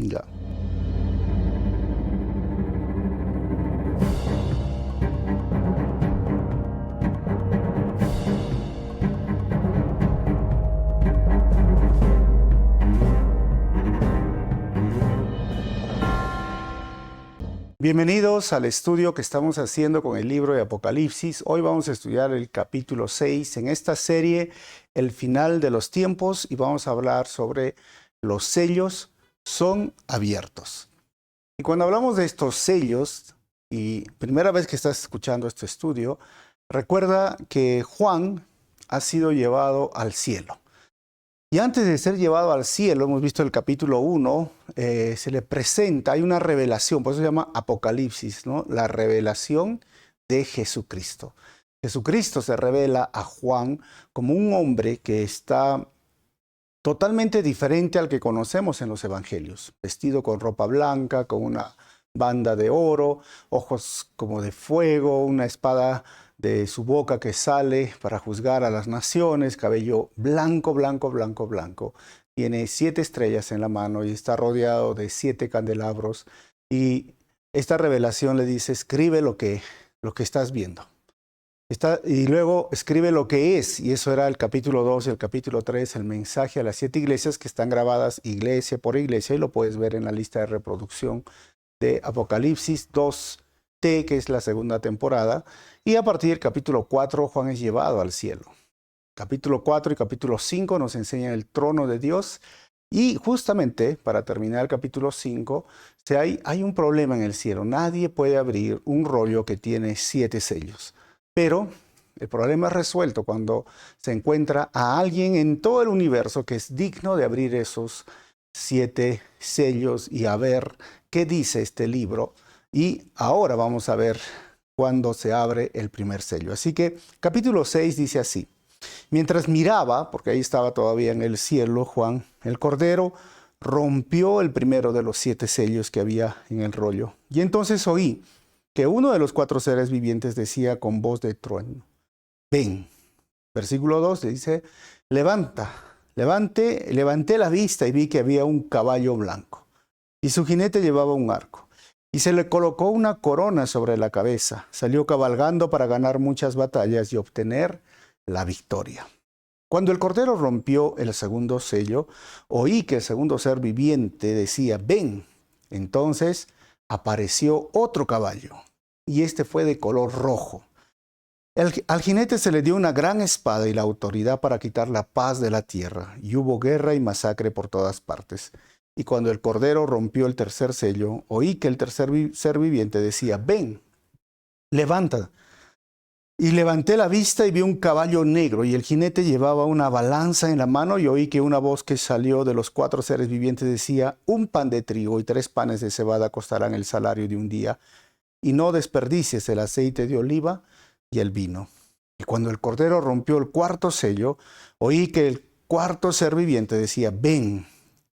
Ya. Bienvenidos al estudio que estamos haciendo con el libro de Apocalipsis. Hoy vamos a estudiar el capítulo 6 en esta serie, el final de los tiempos, y vamos a hablar sobre los sellos son abiertos. Y cuando hablamos de estos sellos, y primera vez que estás escuchando este estudio, recuerda que Juan ha sido llevado al cielo. Y antes de ser llevado al cielo, hemos visto el capítulo 1, se le presenta, hay una revelación, por eso se llama Apocalipsis, ¿no? La revelación de Jesucristo. Jesucristo se revela a Juan como un hombre que está totalmente diferente al que conocemos en los evangelios, vestido con ropa blanca, con una banda de oro, ojos como de fuego, una espada de su boca que sale para juzgar a las naciones, cabello blanco, blanco, blanco, blanco. Tiene 7 estrellas en la mano y está rodeado de 7 candelabros. Y esta revelación le dice, escribe lo que estás viendo. Y luego escribe lo que es, y eso era el capítulo 2 y el capítulo 3, el mensaje a las 7 iglesias que están grabadas iglesia por iglesia, y lo puedes ver en la lista de reproducción de Apocalipsis 2T, que es la segunda temporada, y a partir del capítulo 4 Juan es llevado al cielo. Capítulo 4 y capítulo 5 nos enseñan el trono de Dios, y justamente para terminar el capítulo 5, hay un problema en el cielo. Nadie puede abrir un rollo que tiene 7 sellos. Pero el problema es resuelto cuando se encuentra a alguien en todo el universo que es digno de abrir esos 7 sellos y a ver qué dice este libro. Y ahora vamos a ver cuándo se abre el primer sello. Así que capítulo 6 dice así. Mientras miraba, porque ahí estaba todavía en el cielo Juan, el Cordero rompió el primero de los 7 sellos que había en el rollo. Y entonces oí que uno de los 4 seres vivientes decía con voz de trueno, ven. Versículo 2 dice, levanté la vista y vi que había un caballo blanco, y su jinete llevaba un arco, y se le colocó una corona sobre la cabeza. Salió cabalgando para ganar muchas batallas y obtener la victoria. Cuando el Cordero rompió el segundo sello, oí que el segundo ser viviente decía, ven. Entonces apareció otro caballo, y este fue de color rojo. Al jinete se le dio una gran espada y la autoridad para quitar la paz de la tierra, y hubo guerra y masacre por todas partes. Y cuando el Cordero rompió el tercer sello, oí que el tercer ser viviente decía, ven, levanta. Y levanté la vista y vi un caballo negro, y el jinete llevaba una balanza en la mano, y oí que una voz que salió de los 4 seres vivientes decía, un pan de trigo y 3 panes de cebada costarán el salario de un día, y no desperdicies el aceite de oliva y el vino. Y cuando el Cordero rompió el cuarto sello, oí que el cuarto ser viviente decía, ven.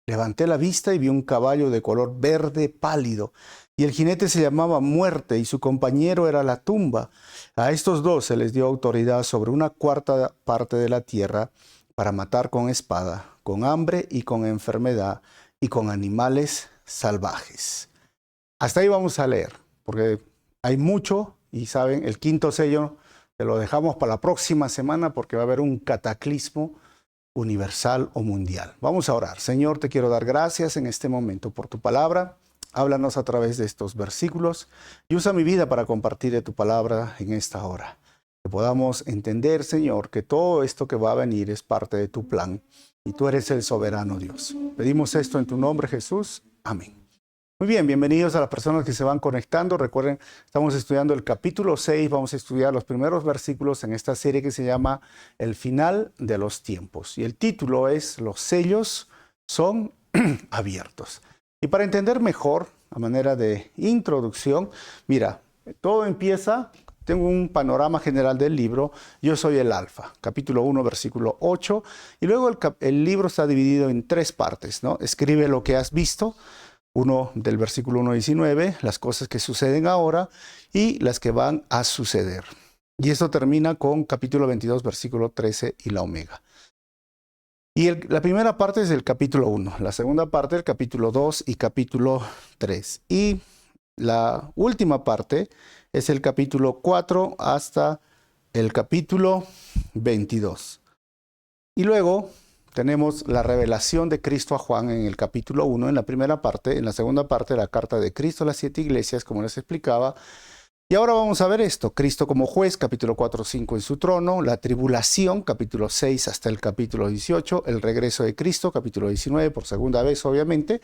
Levanté la vista y vi un caballo de color verde pálido, y el jinete se llamaba Muerte, y su compañero era la tumba. A estos 2 se les dio autoridad sobre una cuarta parte de la tierra para matar con espada, con hambre y con enfermedad, y con animales salvajes. Hasta ahí vamos a leer, porque hay mucho, y saben, el quinto sello te lo dejamos para la próxima semana, porque va a haber un cataclismo universal o mundial. Vamos a orar. Señor, te quiero dar gracias en este momento por tu palabra. Háblanos a través de estos versículos y usa mi vida para compartir de tu palabra en esta hora. Que podamos entender, Señor, que todo esto que va a venir es parte de tu plan y tú eres el soberano Dios. Pedimos esto en tu nombre, Jesús. Amén. Muy bien, bienvenidos a las personas que se van conectando. Recuerden, estamos estudiando el capítulo 6, vamos a estudiar los primeros versículos en esta serie que se llama El final de los tiempos. Y el título es Los sellos son abiertos. Y para entender mejor, a manera de introducción, mira, todo empieza, tengo un panorama general del libro, yo soy el Alfa, capítulo 1, versículo 8, y luego el libro está dividido en 3 partes, ¿no? Escribe lo que has visto, uno del versículo 1 a 19, las cosas que suceden ahora y las que van a suceder. Y esto termina con capítulo 22, versículo 13 y la omega. Y la primera parte es el capítulo 1, la segunda parte el capítulo 2 y capítulo 3. Y la última parte es el capítulo 4 hasta el capítulo 22. Y luego tenemos la revelación de Cristo a Juan en el capítulo 1, en la primera parte. En la segunda parte, la carta de Cristo a las 7 iglesias, como les explicaba. Y ahora vamos a ver esto. Cristo como juez, capítulo 4, 5 en su trono. La tribulación, capítulo 6 hasta el capítulo 18. El regreso de Cristo, capítulo 19, por segunda vez, obviamente.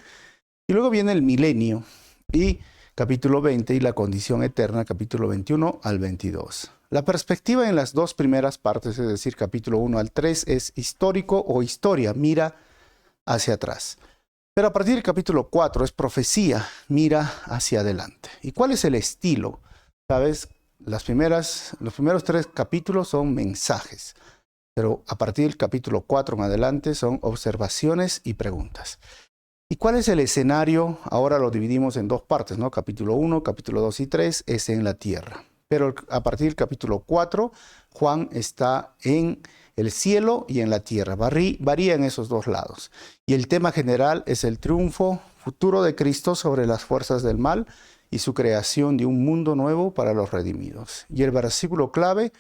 Y luego viene el milenio y capítulo 20 y la condición eterna, capítulo 21 al 22. La perspectiva en las dos primeras partes, es decir, capítulo 1 al 3, es histórico o historia, mira hacia atrás. Pero a partir del capítulo 4 es profecía, mira hacia adelante. ¿Y cuál es el estilo? ¿Sabes? Los primeros 3 capítulos son mensajes, pero a partir del capítulo 4 en adelante son observaciones y preguntas. ¿Y cuál es el escenario? Ahora lo dividimos en dos partes, ¿no? Capítulo 1, capítulo 2 y 3 es en la tierra. Pero a partir del capítulo 4, Juan está en el cielo y en la tierra. Varía en esos dos lados. Y el tema general es el triunfo futuro de Cristo sobre las fuerzas del mal y su creación de un mundo nuevo para los redimidos. Y el versículo clave,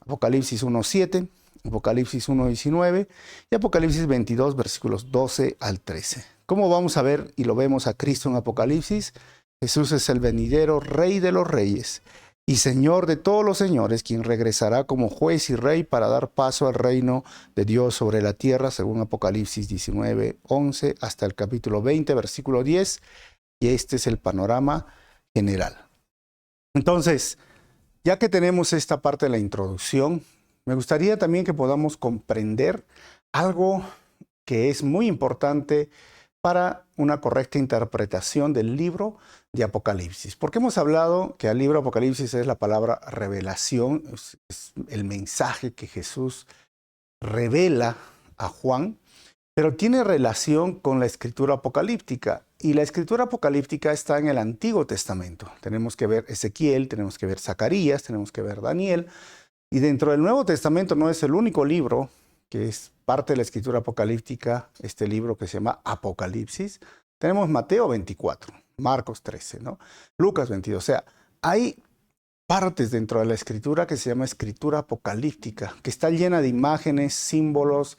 Apocalipsis 1:7, Apocalipsis 1:19 y Apocalipsis 22, versículos 12 al 13. ¿Cómo vamos a ver y lo vemos a Cristo en Apocalipsis? Jesús es el venidero Rey de los reyes y Señor de todos los señores, quien regresará como juez y rey para dar paso al reino de Dios sobre la tierra, según Apocalipsis 19:11 hasta el capítulo 20, versículo 10. Y este es el panorama general. Entonces, ya que tenemos esta parte de la introducción, me gustaría también que podamos comprender algo que es muy importante para una correcta interpretación del libro de Apocalipsis. Porque hemos hablado que el libro de Apocalipsis es la palabra revelación, es el mensaje que Jesús revela a Juan, pero tiene relación con la escritura apocalíptica. Y la escritura apocalíptica está en el Antiguo Testamento. Tenemos que ver Ezequiel, tenemos que ver Zacarías, tenemos que ver Daniel. Y dentro del Nuevo Testamento no es el único libro que es parte de la escritura apocalíptica, este libro que se llama Apocalipsis. Tenemos Mateo 24, Marcos 13, ¿no? Lucas 22. O sea, hay partes dentro de la escritura que se llama escritura apocalíptica, que está llena de imágenes, símbolos,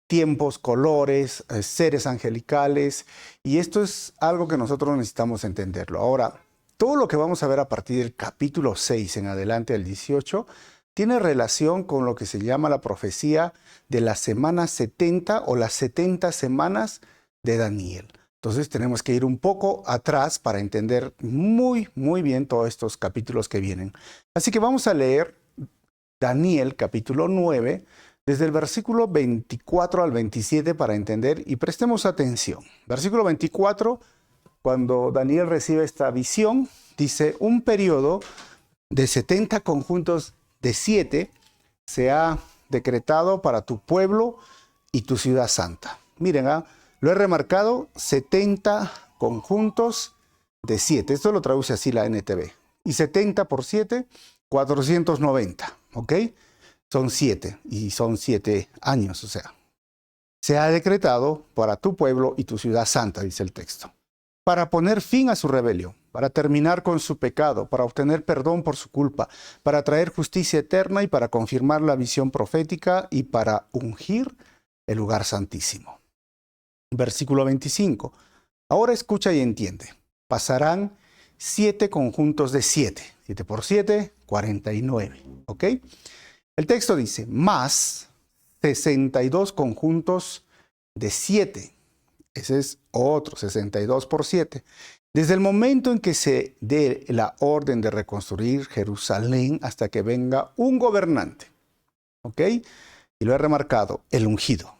tiempos, colores, seres angelicales, y esto es algo que nosotros necesitamos entenderlo. Ahora, todo lo que vamos a ver a partir del capítulo 6 en adelante al 18 tiene relación con lo que se llama la profecía de la semana 70 o las 70 semanas de Daniel. Entonces tenemos que ir un poco atrás para entender muy bien todos estos capítulos que vienen. Así que vamos a leer Daniel capítulo 9, desde el versículo 24 al 27 para entender y prestemos atención. Versículo 24, cuando Daniel recibe esta visión, dice: un periodo de 70 conjuntos de 7 se ha decretado para tu pueblo y tu ciudad santa. Miren, lo he remarcado, 70 conjuntos de 7. Esto lo traduce así la NTV. Y 70 por 7, 490, ¿ok? Son 7 y son 7 años, o sea. Se ha decretado para tu pueblo y tu ciudad santa, dice el texto, para poner fin a su rebelión, para terminar con su pecado, para obtener perdón por su culpa, para traer justicia eterna y para confirmar la visión profética y para ungir el lugar santísimo. Versículo 25. Ahora escucha y entiende. Pasarán 7 conjuntos de 7. 7 por 7, 49. ¿Ok? El texto dice, más 62 conjuntos de 7. Ese es otro, 62 por 7. Desde el momento en que se dé la orden de reconstruir Jerusalén hasta que venga un gobernante. ¿Ok? Y lo he remarcado, el ungido.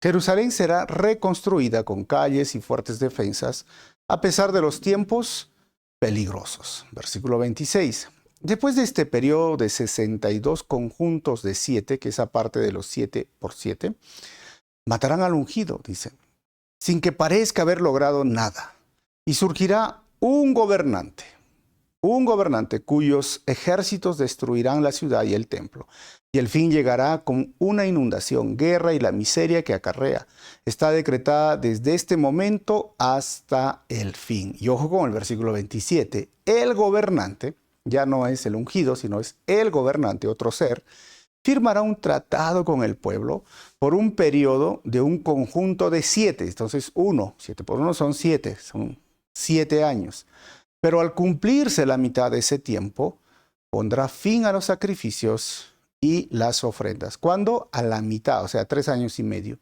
Jerusalén será reconstruida con calles y fuertes defensas, a pesar de los tiempos peligrosos. Versículo 26. Después de este periodo de 62 conjuntos de 7, que es aparte de los 7 por 7, matarán al ungido, dice, sin que parezca haber logrado nada. Y surgirá un gobernante cuyos ejércitos destruirán la ciudad y el templo. y el fin llegará con una inundación, guerra y la miseria que acarrea. Está decretada desde este momento hasta el fin. Y ojo con el versículo 27. El gobernante, ya no es el ungido, sino es el gobernante, otro ser, firmará un tratado con el pueblo por un periodo de un conjunto de 7. Entonces, 7 por 1 son 7, son 7 años. Pero al cumplirse la mitad de ese tiempo, pondrá fin a los sacrificios y las ofrendas. ¿Cuándo? A la mitad, o sea, 3 años y medio.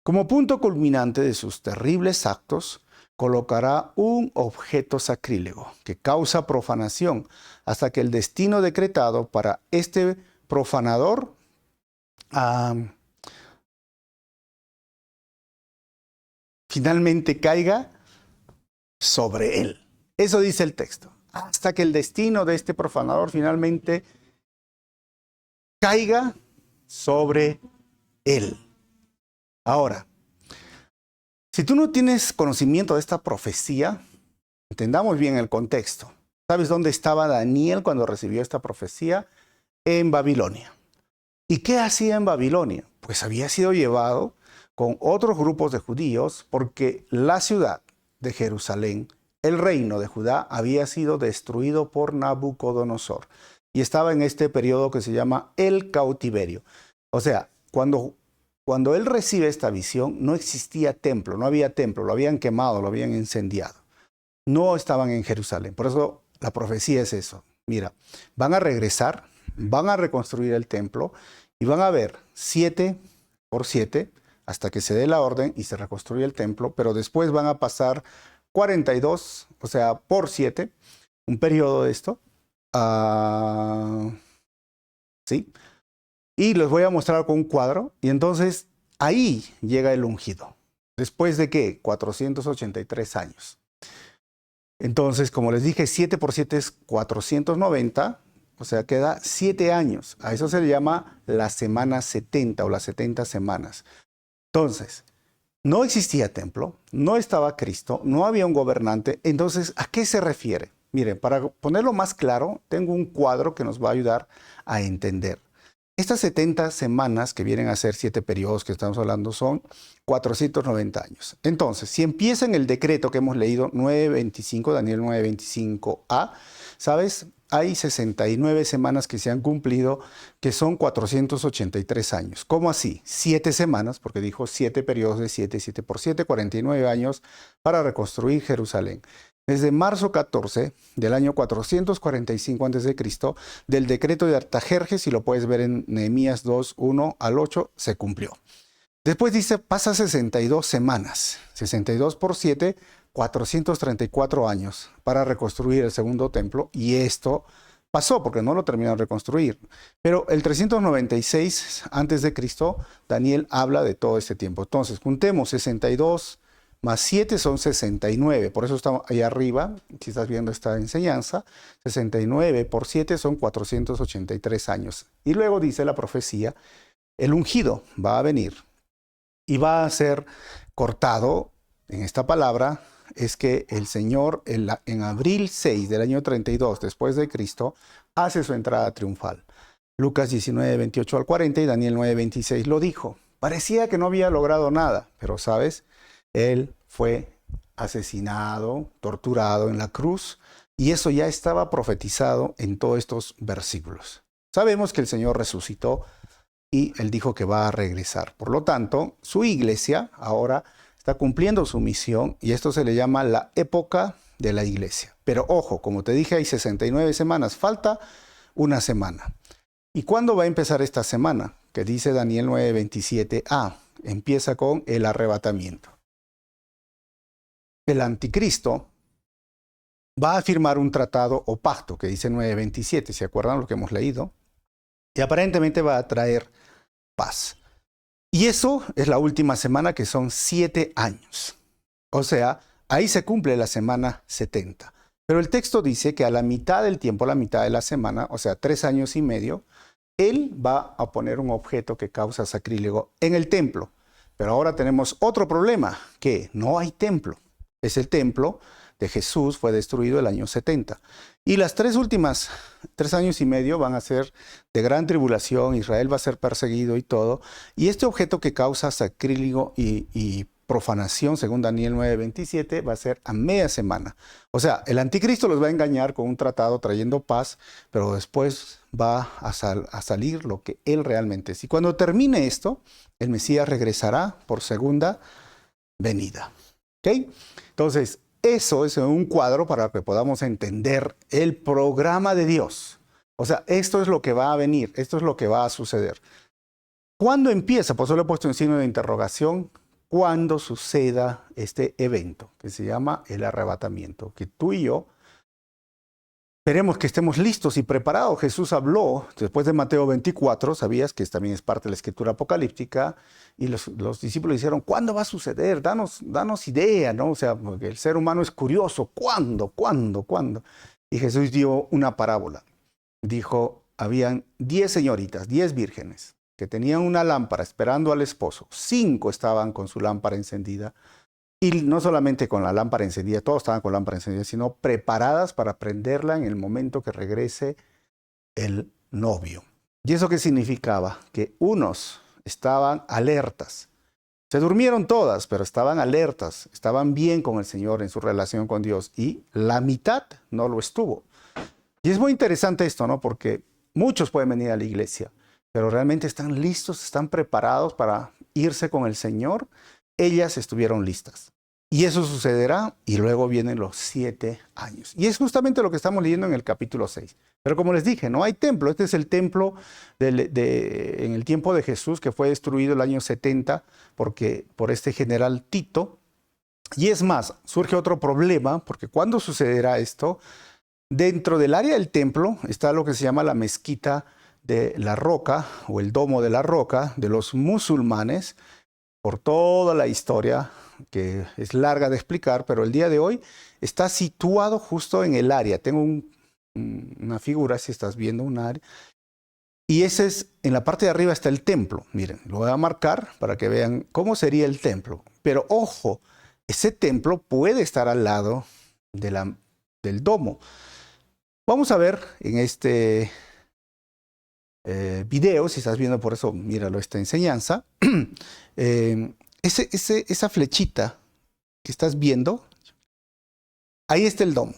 Como punto culminante de sus terribles actos, colocará un objeto sacrílego que causa profanación hasta que el destino decretado para este profanador finalmente caiga sobre él. Eso dice el texto. Hasta que el destino de este profanador finalmente caiga sobre él. Ahora, si tú no tienes conocimiento de esta profecía, entendamos bien el contexto. ¿Sabes dónde estaba Daniel cuando recibió esta profecía? En Babilonia. ¿Y qué hacía en Babilonia? Pues había sido llevado con otros grupos de judíos porque la ciudad de Jerusalén, el reino de Judá, había sido destruido por Nabucodonosor. Y estaba en este periodo que se llama el cautiverio. O sea, cuando él recibe esta visión, no existía templo, no había templo, lo habían quemado, lo habían incendiado. No estaban en Jerusalén. Por eso la profecía es eso. Mira, van a regresar, van a reconstruir el templo y van a ver 7 por 7 hasta que se dé la orden y se reconstruye el templo, pero después van a pasar 42, o sea, por 7, un periodo de esto. ¿Sí? Y les voy a mostrar con un cuadro. Y entonces ahí llega el ungido. ¿Después de qué? 483 años. Entonces, como les dije, 7 por 7 es 490. O sea, queda 7 años. A eso se le llama la semana 70 o las 70 semanas. Entonces, no existía templo, no estaba Cristo, no había un gobernante. Entonces, ¿a qué se refiere? Miren, para ponerlo más claro, tengo un cuadro que nos va a ayudar a entender. Estas 70 semanas, que vienen a ser 7 periodos que estamos hablando, son 490 años. Entonces, si empieza en el decreto que hemos leído, 9.25, Daniel 9.25a, ¿sabes? Hay 69 semanas que se han cumplido, que son 483 años. ¿Cómo así? 7 semanas, porque dijo 7 periodos de 7, 7 por 7, 49 años para reconstruir Jerusalén. Desde marzo 14 del año 445 a.C., del decreto de Artajerjes, y lo puedes ver en Nehemías 2, 1 al 8, se cumplió. Después dice, pasa 62 semanas, 62 por 7, 434 años para reconstruir el segundo templo, y esto pasó porque no lo terminaron de reconstruir. Pero el 396 a.C., Daniel habla de todo este tiempo. Entonces, juntemos 62 más 7 son 69, por eso estamos ahí arriba, si estás viendo esta enseñanza, 69 por 7 son 483 años. Y luego dice la profecía, el ungido va a venir y va a ser cortado. En esta palabra es que el Señor en abril 6 del año 32 después de Cristo hace su entrada triunfal. Lucas 19, 28 al 40 y Daniel 9, 26 lo dijo. Parecía que no había logrado nada, pero ¿sabes? Él fue asesinado, torturado en la cruz, y eso ya estaba profetizado en todos estos versículos. Sabemos que el Señor resucitó y Él dijo que va a regresar. Por lo tanto, su iglesia ahora está cumpliendo su misión y esto se le llama la época de la iglesia. Pero ojo, como te dije, hay 69 semanas, falta una semana. ¿Y cuándo va a empezar esta semana? Que dice Daniel 9:27a, empieza con el arrebatamiento. El anticristo va a firmar un tratado o pacto, que dice 9:27, ¿se acuerdan lo que hemos leído? Y aparentemente va a traer paz. Y eso es la última semana, que son 7 años. O sea, ahí se cumple la semana 70. Pero el texto dice que a la mitad del tiempo, la mitad de la semana, o sea, 3 años y medio, él va a poner un objeto que causa sacrílego en el templo. Pero ahora tenemos otro problema, que no hay templo. Es el templo de Jesús fue destruido el año 70. Y las 3 años y medio van a ser de gran tribulación, Israel va a ser perseguido y todo. Y este objeto que causa sacrílego y profanación, según Daniel 9:27, va a ser a media semana. O sea, el anticristo los va a engañar con un tratado trayendo paz, pero después va a salir lo que él realmente es. Y cuando termine esto, el Mesías regresará por segunda venida. ¿Ok? Entonces, eso es un cuadro para que podamos entender el programa de Dios. O sea, esto es lo que va a venir, esto es lo que va a suceder. ¿Cuándo empieza? Pues yo le he puesto un signo de interrogación. Cuando suceda este evento, que se llama el arrebatamiento, que tú y yo esperemos que estemos listos y preparados. Jesús habló después de Mateo 24, sabías que también es parte de la escritura apocalíptica, y los discípulos dijeron, ¿cuándo va a suceder? Danos idea, ¿no? O sea, porque el ser humano es curioso, ¿cuándo? Y Jesús dio una parábola. Dijo, habían 10 señoritas, 10 vírgenes, que tenían una lámpara esperando al esposo. 5 estaban con su lámpara encendida. Y no solamente con la lámpara encendida, todos estaban con lámpara encendida, sino preparadas para prenderla en el momento que regrese el novio. ¿Y eso qué significaba? Que unos estaban alertas. Se durmieron todas, pero estaban alertas, estaban bien con el Señor en su relación con Dios. Y la mitad no lo estuvo. Y es muy interesante esto, ¿no? Porque muchos pueden venir a la iglesia, pero realmente están listos, están preparados para irse con el Señor. Ellas estuvieron listas. Y eso sucederá y luego vienen los 7 años. Y es justamente lo que estamos leyendo en el capítulo 6. Pero como les dije, no hay templo. Este es el templo en el tiempo de Jesús, que fue destruido el año 70 por este general Tito. Y es más, surge otro problema, porque ¿cuándo sucederá esto? Dentro del área del templo está lo que se llama la mezquita de la roca o el domo de la roca de los musulmanes, por toda la historia que es larga de explicar, pero el día de hoy está situado justo en el área. Tengo una figura, si estás viendo un área, y ese es, en la parte de arriba está el templo. Miren, lo voy a marcar para que vean cómo sería el templo. Pero ojo, ese templo puede estar al lado del domo. Vamos a ver en este video, si estás viendo, por eso míralo, esta enseñanza, esa flechita que estás viendo, ahí está el domo.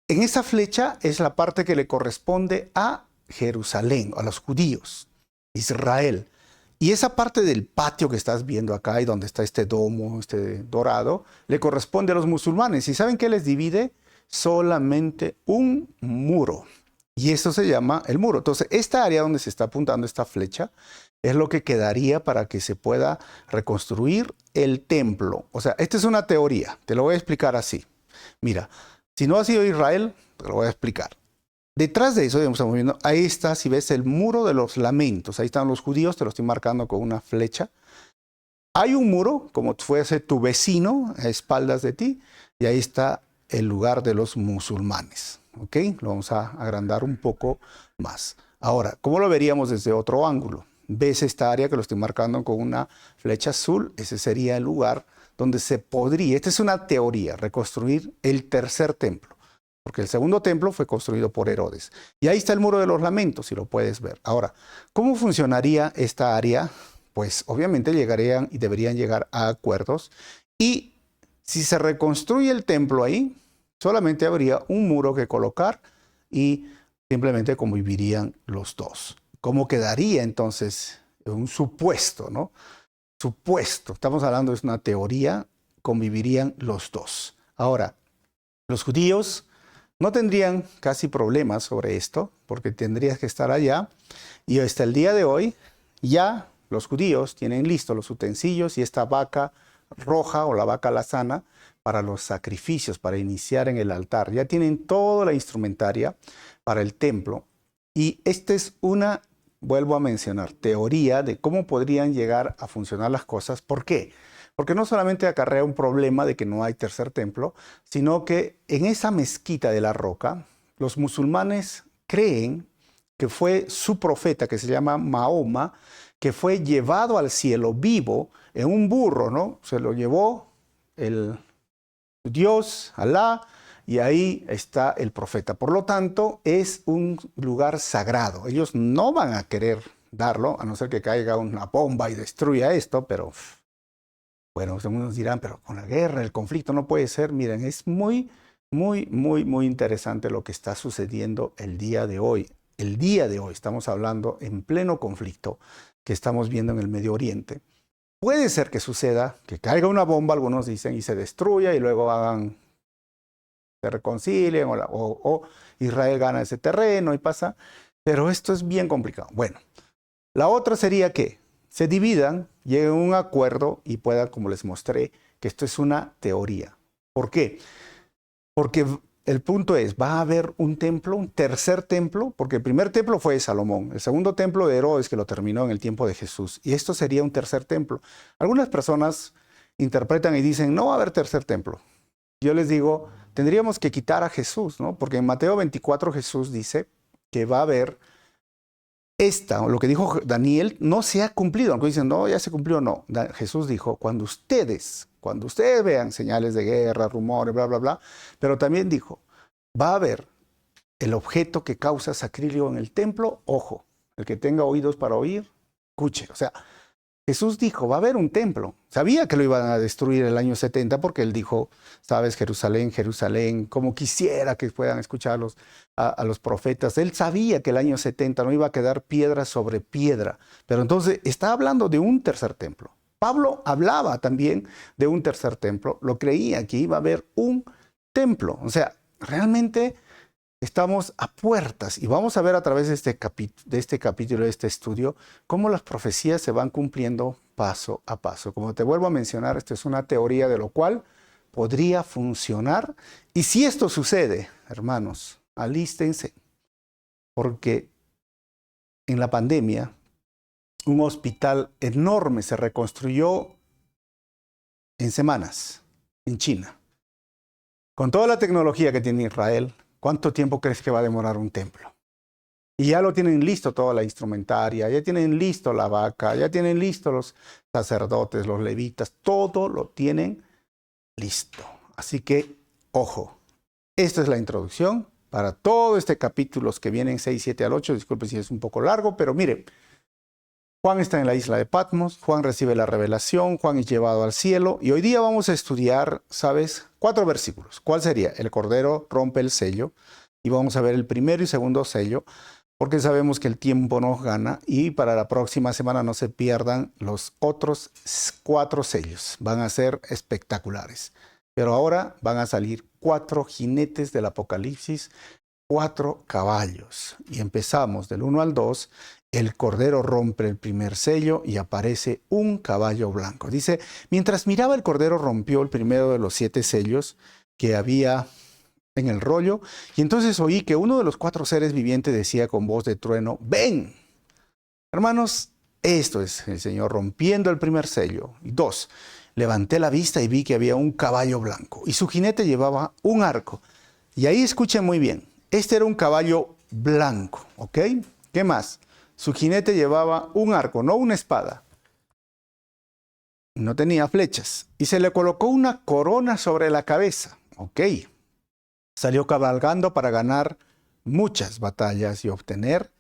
En esa flecha es la parte que le corresponde a Jerusalén, a los judíos, Israel. Y esa parte del patio que estás viendo acá y donde está este domo, este dorado, le corresponde a los musulmanes. ¿Y saben qué les divide? Solamente un muro. Y eso se llama el muro. Entonces, esta área donde se está apuntando esta flecha es lo que quedaría para que se pueda reconstruir el templo. O sea, esta es una teoría. Te lo voy a explicar así. Mira, si no has ido a Israel, te lo voy a explicar. Detrás de eso, estamos viendo, ahí está, si ves, el muro de los lamentos. Ahí están los judíos, te lo estoy marcando con una flecha. Hay un muro, como fuese tu vecino, a espaldas de ti, y ahí está el lugar de los musulmanes. ¿Ok? Lo vamos a agrandar un poco más. Ahora, ¿cómo lo veríamos desde otro ángulo? ¿Ves esta área que lo estoy marcando con una flecha azul? Ese sería el lugar donde se podría, esta es una teoría, reconstruir el tercer templo. Porque el segundo templo fue construido por Herodes. Y ahí está el muro de los lamentos, si lo puedes ver. Ahora, ¿cómo funcionaría esta área? Pues obviamente llegarían y deberían llegar a acuerdos. Y si se reconstruye el templo ahí, solamente habría un muro que colocar y simplemente convivirían los dos. ¿Cómo quedaría entonces? Un supuesto, ¿no? Supuesto. Estamos hablando de una teoría, convivirían los dos. Ahora, los judíos no tendrían casi problemas sobre esto, porque tendrías que estar allá. Y hasta el día de hoy, ya los judíos tienen listos los utensilios y esta vaca roja o la vaca alazana para los sacrificios, para iniciar en el altar. Ya tienen toda la instrumentaria para el templo. Y esta es una, vuelvo a mencionar, teoría de cómo podrían llegar a funcionar las cosas. ¿Por qué? Porque no solamente acarrea un problema de que no hay tercer templo, sino que en esa mezquita de la roca, los musulmanes creen que fue su profeta, que se llama Mahoma, que fue llevado al cielo vivo en un burro, ¿no? Se lo llevó Dios, Alá, y ahí está el profeta. Por lo tanto, es un lugar sagrado. Ellos no van a querer darlo, a no ser que caiga una bomba y destruya esto, pero bueno, algunos dirán, pero con la guerra, el conflicto no puede ser. Miren, es muy interesante lo que está sucediendo el día de hoy. El día de hoy estamos hablando en pleno conflicto que estamos viendo en el Medio Oriente. Puede ser que suceda, que caiga una bomba, algunos dicen, y se destruya y luego se reconcilien o Israel gana ese terreno y pasa. Pero esto es bien complicado. Bueno, la otra sería que se dividan, lleguen a un acuerdo y puedan, como les mostré, que esto es una teoría. ¿Por qué? Porque el punto es, va a haber un templo, un tercer templo, porque el primer templo fue de Salomón, el segundo templo de Herodes, que lo terminó en el tiempo de Jesús, y esto sería un tercer templo. Algunas personas interpretan y dicen, no va a haber tercer templo. Yo les digo, tendríamos que quitar a Jesús, ¿no? Porque en Mateo 24 Jesús dice que va a haber lo que dijo Daniel, no se ha cumplido. Aunque dicen, no, ya se cumplió, no. Jesús dijo, cuando ustedes vean señales de guerra, rumores, bla, bla, bla, pero también dijo, va a haber el objeto que causa sacrilego en el templo, ojo, el que tenga oídos para oír, escuche. O sea, Jesús dijo, va a haber un templo. Sabía que lo iban a destruir el año 70 porque él dijo, sabes, Jerusalén, Jerusalén, como quisiera que puedan escuchar a los profetas. Él sabía que el año 70 no iba a quedar piedra sobre piedra. Pero entonces está hablando de un tercer templo. Pablo hablaba también de un tercer templo. Lo creía que iba a haber un templo. O sea, realmente estamos a puertas y vamos a ver a través de este capítulo, de este estudio, cómo las profecías se van cumpliendo paso a paso. Como te vuelvo a mencionar, esto es una teoría de lo cual podría funcionar. Y si esto sucede, hermanos, alístense, porque en la pandemia un hospital enorme se reconstruyó en semanas en China. Con toda la tecnología que tiene Israel, ¿cuánto tiempo crees que va a demorar un templo? Y ya lo tienen listo toda la instrumentaria, ya tienen listo la vaca, ya tienen listo los sacerdotes, los levitas, todo lo tienen listo. Así que, ojo, esta es la introducción para todo este capítulo que vienen 6, 7 al 8. Disculpen si es un poco largo, pero mire, Juan está en la isla de Patmos, Juan recibe la revelación, Juan es llevado al cielo y hoy día vamos a estudiar, ¿sabes? 4 versículos. ¿Cuál sería? El Cordero rompe el sello y vamos a ver el primero y segundo sello porque sabemos que el tiempo nos gana y para la próxima semana no se pierdan los otros 4 sellos. Van a ser espectaculares. Pero ahora van a salir 4 jinetes del Apocalipsis, 4 caballos. Y empezamos del 1 al 2. El Cordero rompe el primer sello y aparece un caballo blanco. Dice, mientras miraba el Cordero rompió el primero de los 7 sellos que había en el rollo, y entonces oí que uno de los 4 seres vivientes decía con voz de trueno, ven. Hermanos, esto es el Señor rompiendo el primer sello. Y 2, levanté la vista y vi que había un caballo blanco, y su jinete llevaba un arco. Y ahí escuchen muy bien, este era un caballo blanco, ¿ok? ¿Qué más? Su jinete llevaba un arco, no una espada. No tenía flechas. Y se le colocó una corona sobre la cabeza. Ok. Salió cabalgando para ganar muchas batallas y obtener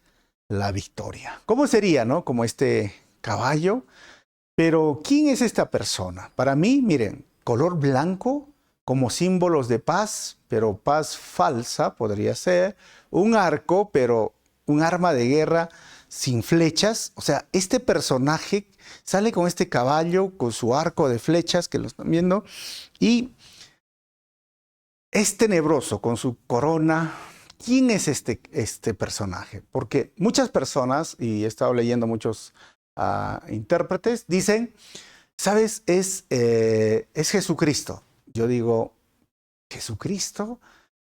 la victoria. ¿Cómo sería, no? Como este caballo. Pero, ¿quién es esta persona? Para mí, miren, color blanco como símbolos de paz, pero paz falsa podría ser. Un arco, pero un arma de guerra sin flechas. O sea, este personaje sale con este caballo, con su arco de flechas, que lo están viendo, y es tenebroso con su corona. ¿Quién es este personaje? Porque muchas personas, y he estado leyendo muchos intérpretes, dicen, ¿sabes? Es Jesucristo. Yo digo, ¿Jesucristo?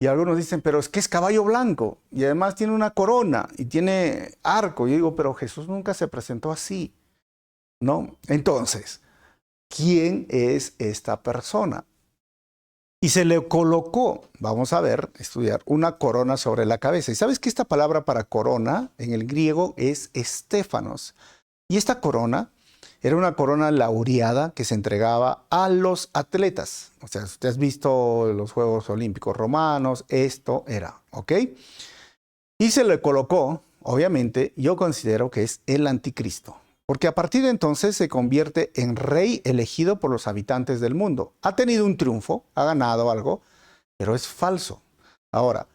Y algunos dicen, pero es que es caballo blanco y además tiene una corona y tiene arco. Y yo digo, pero Jesús nunca se presentó así, ¿no? Entonces, ¿quién es esta persona? Y se le colocó, vamos a ver, estudiar, una corona sobre la cabeza. ¿Y sabes que esta palabra para corona en el griego es estéfanos? Y esta corona Era una corona laureada que se entregaba a los atletas. O sea, si usted has visto los Juegos Olímpicos Romanos, esto era, ¿ok? Y se le colocó, obviamente, yo considero que es el anticristo. Porque a partir de entonces se convierte en rey elegido por los habitantes del mundo. Ha tenido un triunfo, ha ganado algo, pero es falso. Ahora,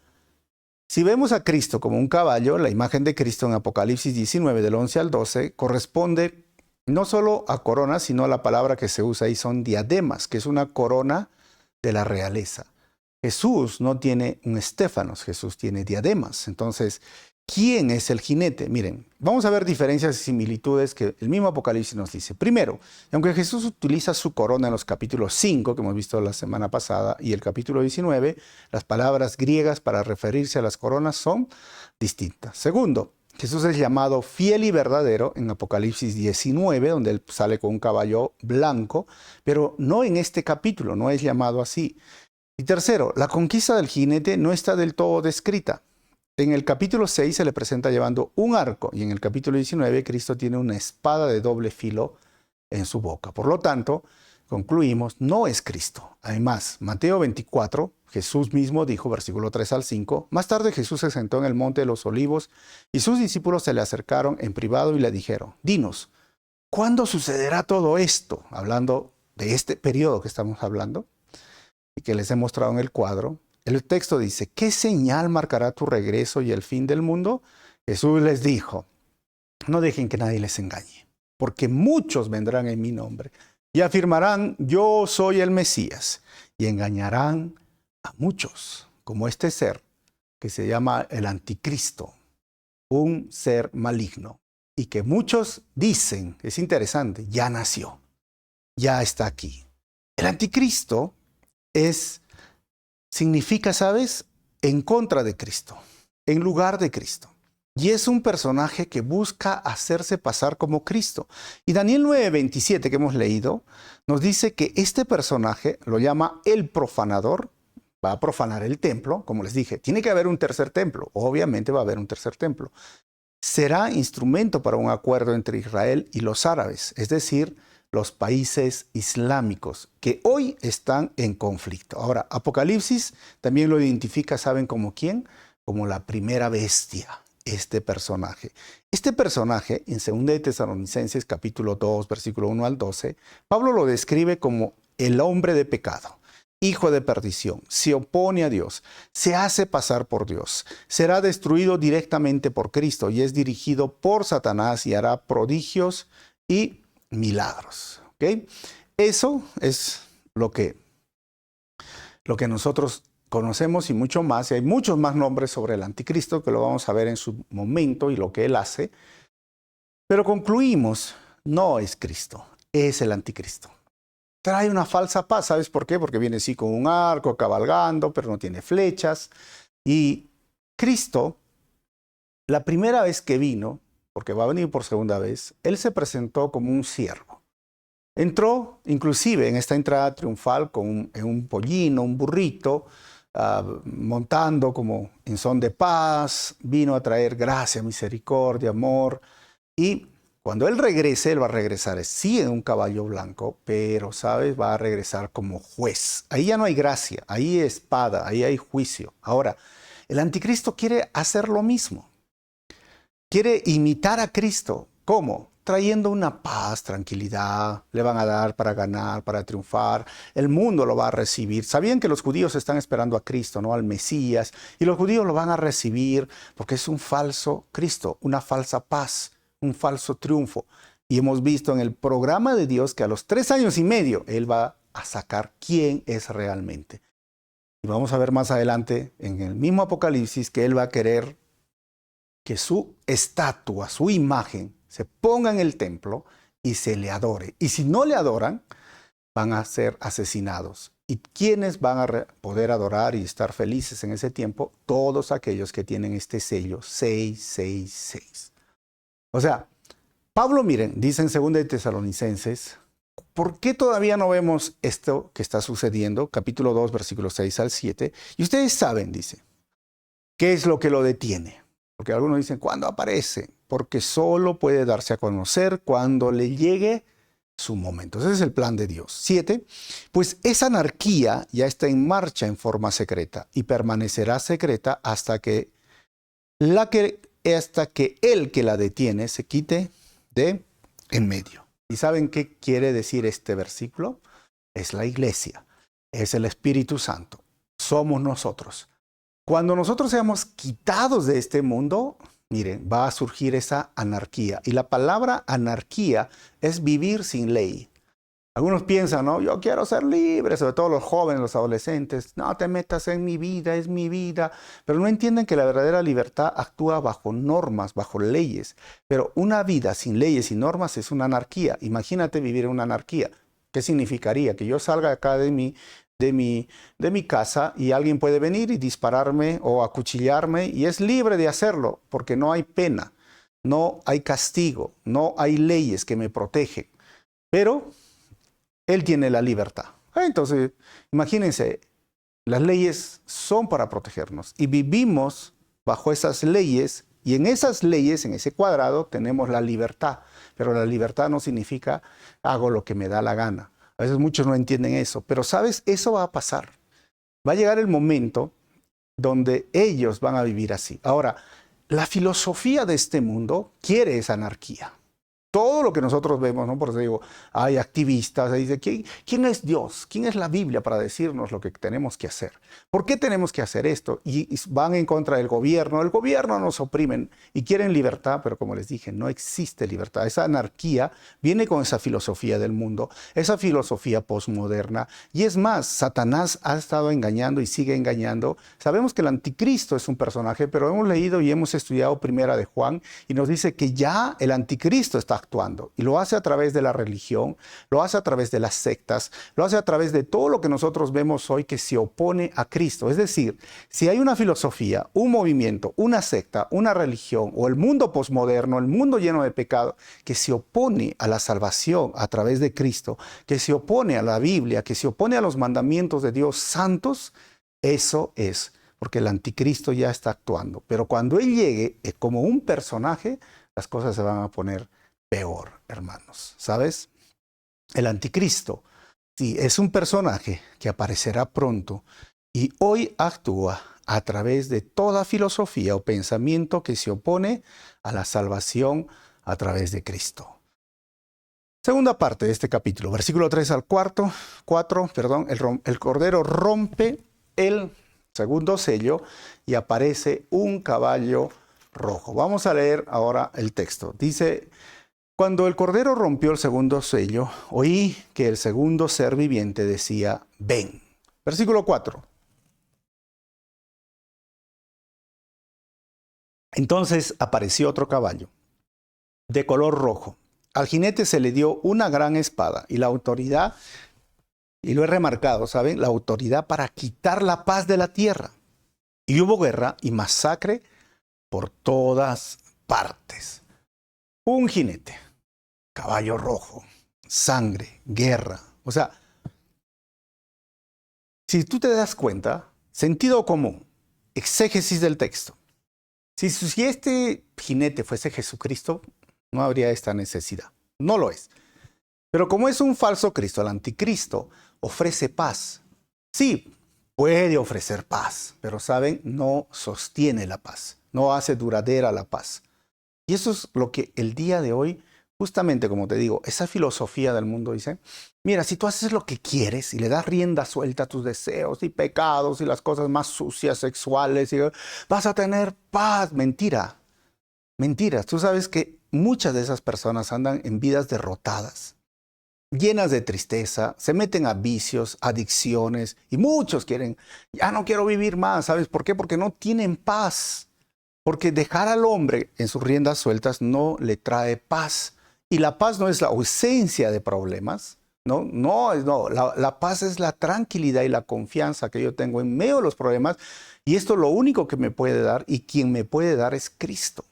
si vemos a Cristo como un caballo, la imagen de Cristo en Apocalipsis 19, del 11 al 12, corresponde no solo a corona, sino la palabra que se usa ahí son diademas, que es una corona de la realeza. Jesús no tiene un estéfanos, Jesús tiene diademas. Entonces, ¿quién es el jinete? Miren, vamos a ver diferencias y similitudes que el mismo Apocalipsis nos dice. Primero, aunque Jesús utiliza su corona en los capítulos 5, que hemos visto la semana pasada, y el capítulo 19, las palabras griegas para referirse a las coronas son distintas. Segundo, Jesús es llamado fiel y verdadero en Apocalipsis 19, donde él sale con un caballo blanco, pero no en este capítulo, no es llamado así. Y tercero, la conquista del jinete no está del todo descrita. En el capítulo 6 se le presenta llevando un arco y en el capítulo 19 Cristo tiene una espada de doble filo en su boca. Por lo tanto, concluimos, no es Cristo. Además, Mateo 24, Jesús mismo dijo, versículo 3 al 5, más tarde Jesús se sentó en el monte de los olivos y sus discípulos se le acercaron en privado y le dijeron, dinos, ¿cuándo sucederá todo esto? Hablando de este periodo que estamos hablando y que les he mostrado en el cuadro. El texto dice, ¿qué señal marcará tu regreso y el fin del mundo? Jesús les dijo, no dejen que nadie les engañe, porque muchos vendrán en mi nombre y afirmarán, yo soy el Mesías, y engañarán a muchos, como este ser que se llama el anticristo, un ser maligno, y que muchos dicen, es interesante, ya nació, ya está aquí. El anticristo significa, ¿sabes? En contra de Cristo, en lugar de Cristo. Y es un personaje que busca hacerse pasar como Cristo. Y Daniel 9:27 que hemos leído, nos dice que este personaje lo llama el profanador, va a profanar el templo, como les dije, tiene que haber un tercer templo, obviamente va a haber un tercer templo. Será instrumento para un acuerdo entre Israel y los árabes, es decir, los países islámicos que hoy están en conflicto. Ahora, Apocalipsis también lo identifica, ¿saben como quién? Como la primera bestia, este personaje. Este personaje, en 2 de Tesalonicenses, capítulo 2, versículo 1 al 12, Pablo lo describe como el hombre de pecado, hijo de perdición, se opone a Dios, se hace pasar por Dios, será destruido directamente por Cristo y es dirigido por Satanás y hará prodigios y milagros. ¿Okay? Eso es lo que nosotros conocemos y mucho más. Y hay muchos más nombres sobre el anticristo que lo vamos a ver en su momento y lo que él hace. Pero concluimos, no es Cristo, es el anticristo. Trae una falsa paz, ¿sabes por qué? Porque viene así con un arco, cabalgando, pero no tiene flechas. Y Cristo, la primera vez que vino, porque va a venir por segunda vez, él se presentó como un siervo. Entró, inclusive, en esta entrada triunfal en un pollino, un burrito, montando como en son de paz, vino a traer gracia, misericordia, amor. Y cuando él regrese, él va a regresar, sí, en un caballo blanco, pero, ¿sabes? Va a regresar como juez. Ahí ya no hay gracia, ahí hay espada, ahí hay juicio. Ahora, el anticristo quiere hacer lo mismo. Quiere imitar a Cristo. ¿Cómo? Trayendo una paz, tranquilidad, le van a dar para ganar, para triunfar. El mundo lo va a recibir. Sabían que los judíos están esperando a Cristo, ¿no? Al Mesías. Y los judíos lo van a recibir porque es un falso Cristo, una falsa paz, un falso triunfo. Y hemos visto en el programa de Dios que a los 3 años y medio Él va a sacar quién es realmente. Y vamos a ver más adelante en el mismo Apocalipsis que Él va a querer que su estatua, su imagen, se ponga en el templo y se le adore. Y si no le adoran, van a ser asesinados. ¿Y quiénes van a poder adorar y estar felices en ese tiempo? Todos aquellos que tienen este sello 666. O sea, Pablo, miren, dice en 2 de Tesalonicenses, ¿por qué todavía no vemos esto que está sucediendo? Capítulo 2, versículos 6 al 7. Y ustedes saben, dice, ¿qué es lo que lo detiene? Porque algunos dicen, ¿cuándo aparece? Porque solo puede darse a conocer cuando le llegue su momento. Ese es el plan de Dios. 7. Pues esa anarquía ya está en marcha en forma secreta y permanecerá secreta hasta que el que la detiene se quite de en medio. ¿Y saben qué quiere decir este versículo? Es la iglesia, es el Espíritu Santo, somos nosotros. Cuando nosotros seamos quitados de este mundo, miren, va a surgir esa anarquía. Y la palabra anarquía es vivir sin ley. Algunos piensan, ¿no? Yo quiero ser libre, sobre todo los jóvenes, los adolescentes. No te metas en mi vida, es mi vida. Pero no entienden que la verdadera libertad actúa bajo normas, bajo leyes. Pero una vida sin leyes y normas es una anarquía. Imagínate vivir en una anarquía. ¿Qué significaría? Que yo salga acá de mi casa y alguien puede venir y dispararme o acuchillarme y es libre de hacerlo porque no hay pena, no hay castigo, no hay leyes que me protegen. Pero él tiene la libertad. Entonces, imagínense, las leyes son para protegernos y vivimos bajo esas leyes y en esas leyes, en ese cuadrado, tenemos la libertad. Pero la libertad no significa hago lo que me da la gana. A veces muchos no entienden eso, pero ¿sabes? Eso va a pasar. Va a llegar el momento donde ellos van a vivir así. Ahora, la filosofía de este mundo quiere esa anarquía. Todo lo que nosotros vemos, ¿no? Por eso digo, hay activistas, dice, ¿quién es Dios? ¿Quién es la Biblia para decirnos lo que tenemos que hacer? ¿Por qué tenemos que hacer esto? Y van en contra del gobierno. El gobierno nos oprimen y quieren libertad, pero como les dije, no existe libertad. Esa anarquía viene con esa filosofía del mundo, esa filosofía posmoderna. Y es más, Satanás ha estado engañando y sigue engañando. Sabemos que el anticristo es un personaje, pero hemos leído y hemos estudiado Primera de Juan y nos dice que ya el anticristo está actuando y lo hace a través de la religión, lo hace a través de las sectas, lo hace a través de todo lo que nosotros vemos hoy que se opone a Cristo. Es decir, si hay una filosofía, un movimiento, una secta, una religión o el mundo posmoderno, el mundo lleno de pecado que se opone a la salvación a través de Cristo, que se opone a la Biblia, que se opone a los mandamientos de Dios santos, eso es porque el anticristo ya está actuando. Pero cuando él llegue como un personaje, las cosas se van a poner peor, hermanos, ¿sabes? El anticristo, sí, es un personaje que aparecerá pronto y hoy actúa a través de toda filosofía o pensamiento que se opone a la salvación a través de Cristo. Segunda parte de este capítulo, versículo 3 al 4, el Cordero rompe el segundo sello y aparece un caballo rojo. Vamos a leer ahora el texto. Dice: cuando el Cordero rompió el segundo sello, oí que el segundo ser viviente decía, ven. Versículo 4. Entonces apareció otro caballo, de color rojo. Al jinete se le dio una gran espada y la autoridad, y lo he remarcado, ¿saben? La autoridad para quitar la paz de la tierra. Y hubo guerra y masacre por todas partes. Un jinete, caballo rojo, sangre, guerra. O sea, si tú te das cuenta, sentido común, exégesis del texto. Si este jinete fuese Jesucristo, no habría esta necesidad. No lo es. Pero como es un falso Cristo, el anticristo ofrece paz. Sí, puede ofrecer paz, pero saben, no sostiene la paz, no hace duradera la paz. Y eso es lo que el día de hoy, justamente como te digo, esa filosofía del mundo dice, mira, si tú haces lo que quieres y le das rienda suelta a tus deseos y pecados y las cosas más sucias, sexuales, y vas a tener paz. Mentira, mentiras. Tú sabes que muchas de esas personas andan en vidas derrotadas, llenas de tristeza, se meten a vicios, adicciones, y muchos quieren, ya no quiero vivir más. ¿Sabes por qué? Porque no tienen paz. Porque dejar al hombre en sus riendas sueltas no le trae paz. Y la paz no es la ausencia de problemas. No. La paz es la tranquilidad y la confianza que yo tengo en medio de los problemas. Y esto lo único que me puede dar y quien me puede dar es Cristo.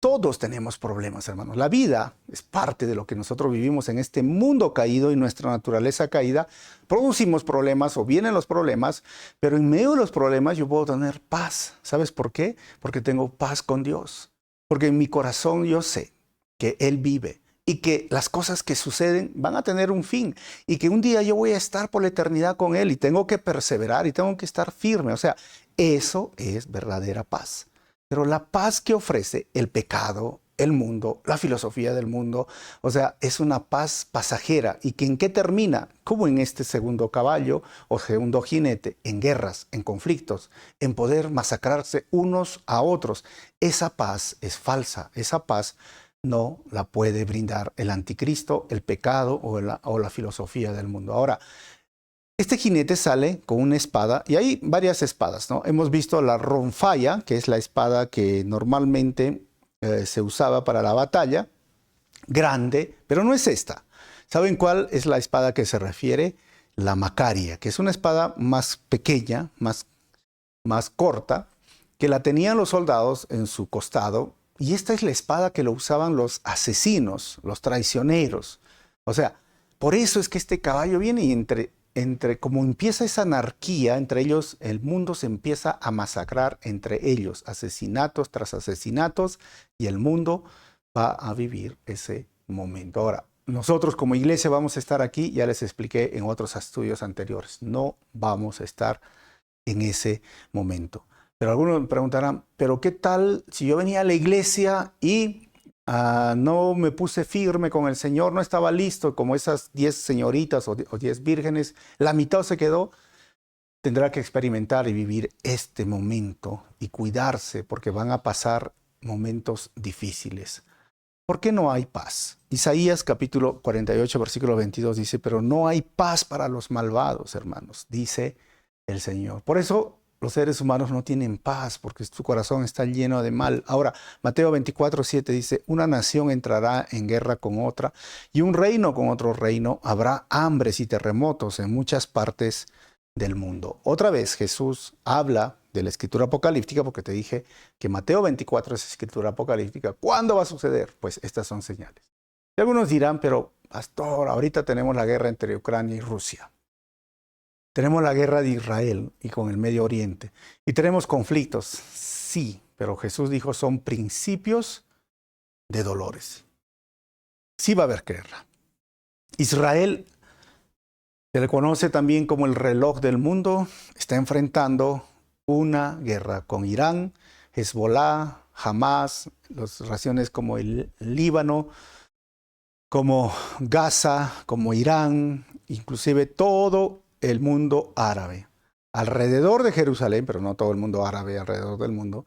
Todos tenemos problemas, hermanos. La vida es parte de lo que nosotros vivimos en este mundo caído y nuestra naturaleza caída. Producimos problemas o vienen los problemas, pero en medio de los problemas yo puedo tener paz. ¿Sabes por qué? Porque tengo paz con Dios. Porque en mi corazón yo sé que Él vive y que las cosas que suceden van a tener un fin y que un día yo voy a estar por la eternidad con Él y tengo que perseverar y tengo que estar firme. O sea, eso es verdadera paz. Pero la paz que ofrece el pecado, el mundo, la filosofía del mundo, o sea, es una paz pasajera. ¿Y que en qué termina? Como en este segundo caballo o segundo jinete, en guerras, en conflictos, en poder masacrarse unos a otros. Esa paz es falsa, esa paz no la puede brindar el anticristo, el pecado o la filosofía del mundo. Ahora, este jinete sale con una espada, y hay varias espadas, ¿no? Hemos visto la ronfalla, que es la espada que normalmente se usaba para la batalla, grande, pero no es esta. ¿Saben cuál es la espada que se refiere? La macaria, que es una espada más pequeña, más corta, que la tenían los soldados en su costado, y esta es la espada que lo usaban los asesinos, los traicioneros. O sea, por eso es que este caballo viene y como empieza esa anarquía entre ellos, el mundo se empieza a masacrar entre ellos, asesinatos tras asesinatos, y el mundo va a vivir ese momento. Ahora, nosotros como iglesia vamos a estar aquí, ya les expliqué en otros estudios anteriores, no vamos a estar en ese momento. Pero algunos me preguntarán, ¿pero qué tal si yo venía a la iglesia y no me puse firme con el Señor, no estaba listo como esas 10 señoritas o 10 vírgenes, la mitad se quedó? Tendrá que experimentar y vivir este momento y cuidarse porque van a pasar momentos difíciles. ¿Por qué no hay paz? Isaías capítulo 48, versículo 22 dice, pero no hay paz para los malvados, hermanos, dice el Señor. Por eso los seres humanos no tienen paz, porque su corazón está lleno de mal. Ahora, Mateo 24, 7 dice, una nación entrará en guerra con otra y un reino con otro reino. Habrá hambres y terremotos en muchas partes del mundo. Otra vez Jesús habla de la escritura apocalíptica, porque te dije que Mateo 24 es escritura apocalíptica. ¿Cuándo va a suceder? Pues estas son señales. Y algunos dirán, pero pastor, ahorita tenemos la guerra entre Ucrania y Rusia. Tenemos la guerra de Israel y con el Medio Oriente. Y tenemos conflictos. Sí, pero Jesús dijo, son principios de dolores. Sí va a haber guerra. Israel, se le conoce también como el reloj del mundo, está enfrentando una guerra con Irán, Hezbollah, Hamas, las naciones como el Líbano, como Gaza, como Irán, inclusive todo el mundo árabe. Alrededor de Jerusalén, pero no todo el mundo árabe, alrededor del mundo,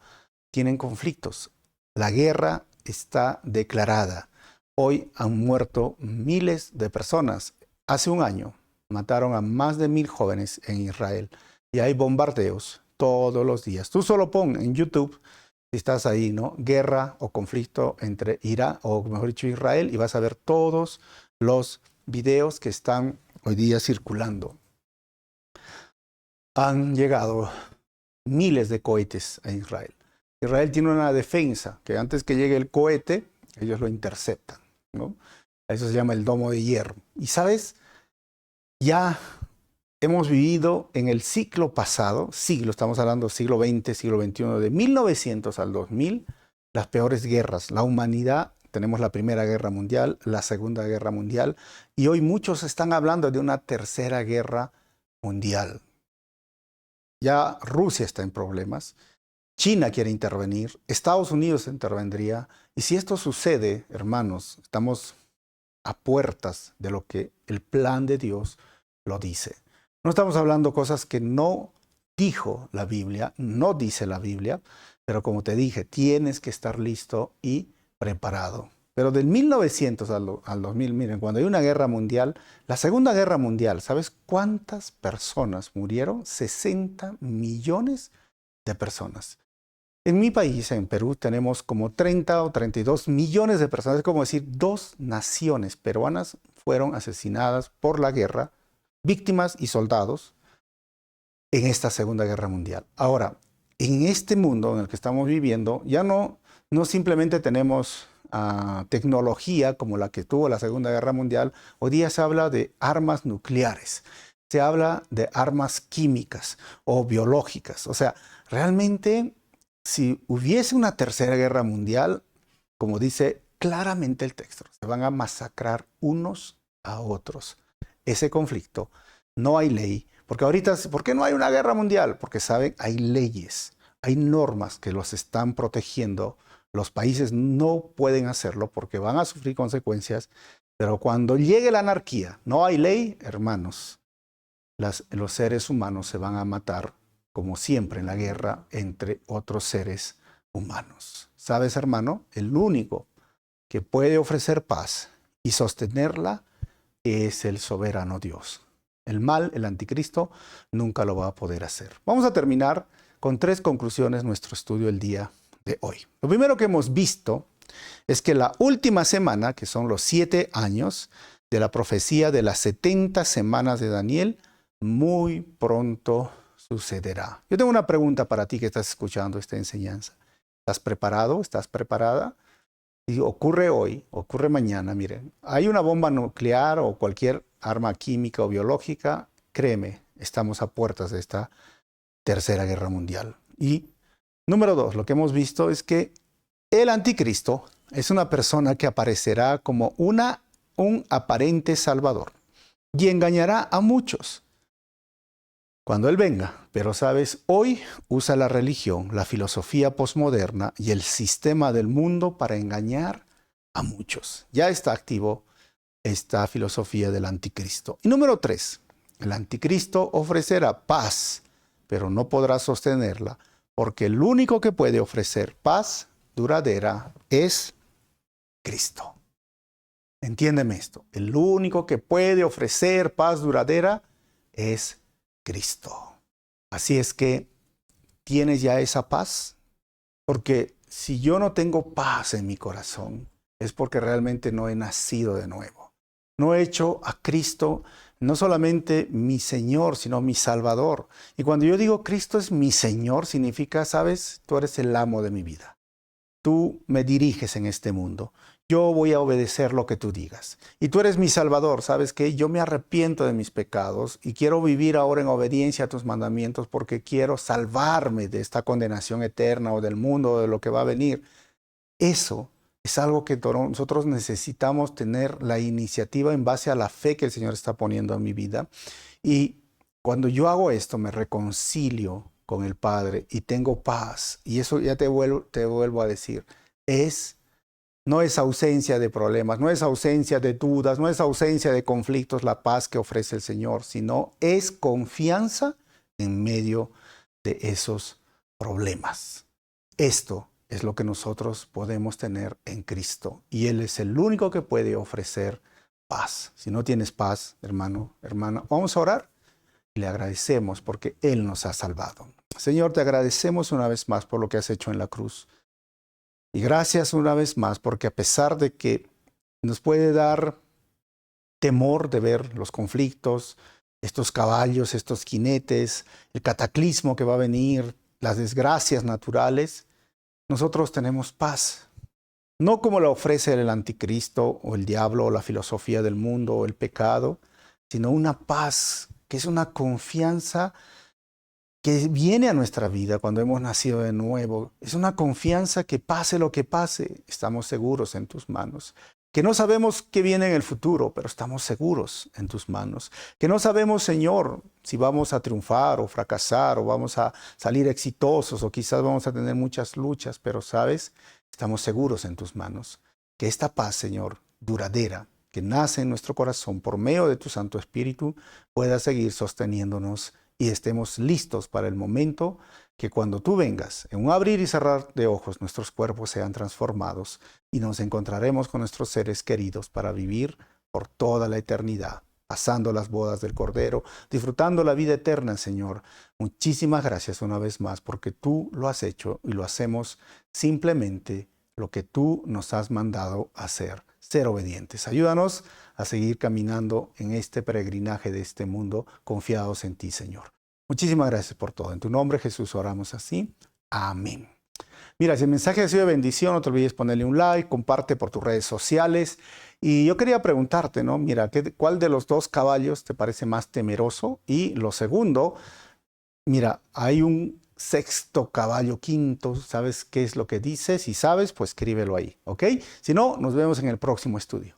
tienen conflictos. La guerra está declarada. Hoy han muerto miles de personas. Hace un año mataron a más de 1000 jóvenes en Israel y hay bombardeos todos los días. Tú solo pon en YouTube, si estás ahí, ¿no? Guerra o conflicto entre Irán, o mejor dicho, Israel, y vas a ver todos los videos que están hoy día circulando. Han llegado miles de cohetes a Israel. Israel tiene una defensa que antes que llegue el cohete, ellos lo interceptan, ¿no? Eso se llama el domo de hierro. Y sabes, ya hemos vivido en el siglo pasado, estamos hablando siglo XX, siglo XXI, de 1900 al 2000, las peores guerras. La humanidad, tenemos la Primera Guerra Mundial, la Segunda Guerra Mundial, y hoy muchos están hablando de una Tercera Guerra Mundial. Ya Rusia está en problemas, China quiere intervenir, Estados Unidos intervendría, y si esto sucede, hermanos, estamos a puertas de lo que el plan de Dios lo dice. No estamos hablando cosas que no dijo la Biblia, no dice la Biblia, pero como te dije, tienes que estar listo y preparado. Pero del 1900 al 2000, miren, cuando hay una guerra mundial, la Segunda Guerra Mundial, ¿sabes cuántas personas murieron? 60 millones de personas. En mi país, en Perú, tenemos como 30 o 32 millones de personas. Es como decir, 2 naciones peruanas fueron asesinadas por la guerra, víctimas y soldados, en esta Segunda Guerra Mundial. Ahora, en este mundo en el que estamos viviendo, ya no simplemente tenemos tecnología como la que tuvo la Segunda Guerra Mundial. Hoy día se habla de armas nucleares, se habla de armas químicas o biológicas. O sea, realmente, si hubiese una Tercera Guerra Mundial, como dice claramente el texto. Se van a masacrar unos a otros. Ese conflicto, no hay ley. Porque ahorita, ¿por qué no hay una guerra mundial? Porque saben, hay leyes, hay normas que los están protegiendo. Los países no pueden hacerlo porque van a sufrir consecuencias. Pero cuando llegue la anarquía, no hay ley, hermanos, los seres humanos se van a matar, como siempre en la guerra, entre otros seres humanos. ¿Sabes, hermano? El único que puede ofrecer paz y sostenerla es el soberano Dios. El mal, el anticristo, nunca lo va a poder hacer. Vamos a terminar con 3 conclusiones nuestro estudio el día de hoy. Lo primero que hemos visto es que la última semana, que son los 7 años de la profecía de las 70 semanas de Daniel, muy pronto sucederá. Yo tengo una pregunta para ti que estás escuchando esta enseñanza. ¿Estás preparado? ¿Estás preparada? Si ocurre hoy, ocurre mañana, miren, hay una bomba nuclear o cualquier arma química o biológica, créeme, estamos a puertas de esta tercera guerra mundial. Y número 2, lo que hemos visto es que el anticristo es una persona que aparecerá como un aparente salvador y engañará a muchos cuando él venga. Pero sabes, hoy usa la religión, la filosofía posmoderna y el sistema del mundo para engañar a muchos. Ya está activo esta filosofía del anticristo. Y número 3, el anticristo ofrecerá paz, pero no podrá sostenerla, porque el único que puede ofrecer paz duradera es Cristo. Entiéndeme esto, el único que puede ofrecer paz duradera es Cristo. Así es que, ¿tienes ya esa paz? Porque si yo no tengo paz en mi corazón, es porque realmente no he nacido de nuevo. No he hecho a Cristo no solamente mi Señor, sino mi Salvador. Y cuando yo digo Cristo es mi Señor, significa, ¿sabes? Tú eres el amo de mi vida. Tú me diriges en este mundo. Yo voy a obedecer lo que tú digas. Y tú eres mi Salvador, ¿sabes qué? Yo me arrepiento de mis pecados y quiero vivir ahora en obediencia a tus mandamientos porque quiero salvarme de esta condenación eterna o del mundo o de lo que va a venir. Eso es algo que nosotros necesitamos tener la iniciativa en base a la fe que el Señor está poniendo en mi vida. Y cuando yo hago esto, me reconcilio con el Padre y tengo paz. Y eso ya te vuelvo a decir, no es ausencia de problemas, no es ausencia de dudas, no es ausencia de conflictos la paz que ofrece el Señor, sino es confianza en medio de esos problemas. Esto es lo que nosotros podemos tener en Cristo y Él es el único que puede ofrecer paz. Si no tienes paz, hermano, hermana, vamos a orar y le agradecemos porque Él nos ha salvado. Señor, te agradecemos una vez más por lo que has hecho en la cruz. Y gracias una vez más porque a pesar de que nos puede dar temor de ver los conflictos, estos caballos, estos jinetes, el cataclismo que va a venir, las desgracias naturales, nosotros tenemos paz. No como la ofrece el anticristo o el diablo o la filosofía del mundo o el pecado, sino una paz que es una confianza que viene a nuestra vida cuando hemos nacido de nuevo. Es una confianza que pase lo que pase, estamos seguros en tus manos. Que no sabemos qué viene en el futuro, pero estamos seguros en tus manos. Que no sabemos, Señor, si vamos a triunfar o fracasar o vamos a salir exitosos o quizás vamos a tener muchas luchas, pero sabes, estamos seguros en tus manos. Que esta paz, Señor, duradera, que nace en nuestro corazón por medio de tu Santo Espíritu, pueda seguir sosteniéndonos y estemos listos para el momento que cuando tú vengas, en un abrir y cerrar de ojos, nuestros cuerpos sean transformados y nos encontraremos con nuestros seres queridos para vivir por toda la eternidad, pasando las bodas del Cordero, disfrutando la vida eterna, Señor. Muchísimas gracias una vez más porque tú lo has hecho y lo hacemos simplemente lo que tú nos has mandado hacer, ser obedientes. Ayúdanos a seguir caminando en este peregrinaje de este mundo, confiados en ti, Señor. Muchísimas gracias por todo. En tu nombre, Jesús, oramos así. Amén. Mira, si el mensaje ha sido de bendición, no te olvides ponerle un like, comparte por tus redes sociales. Y yo quería preguntarte, ¿no? Mira, ¿cuál de los 2 caballos te parece más temeroso? Y lo segundo, mira, hay un sexto, caballo quinto. ¿Sabes qué es lo que dice? Si sabes, pues escríbelo ahí, ¿ok? Si no, nos vemos en el próximo estudio.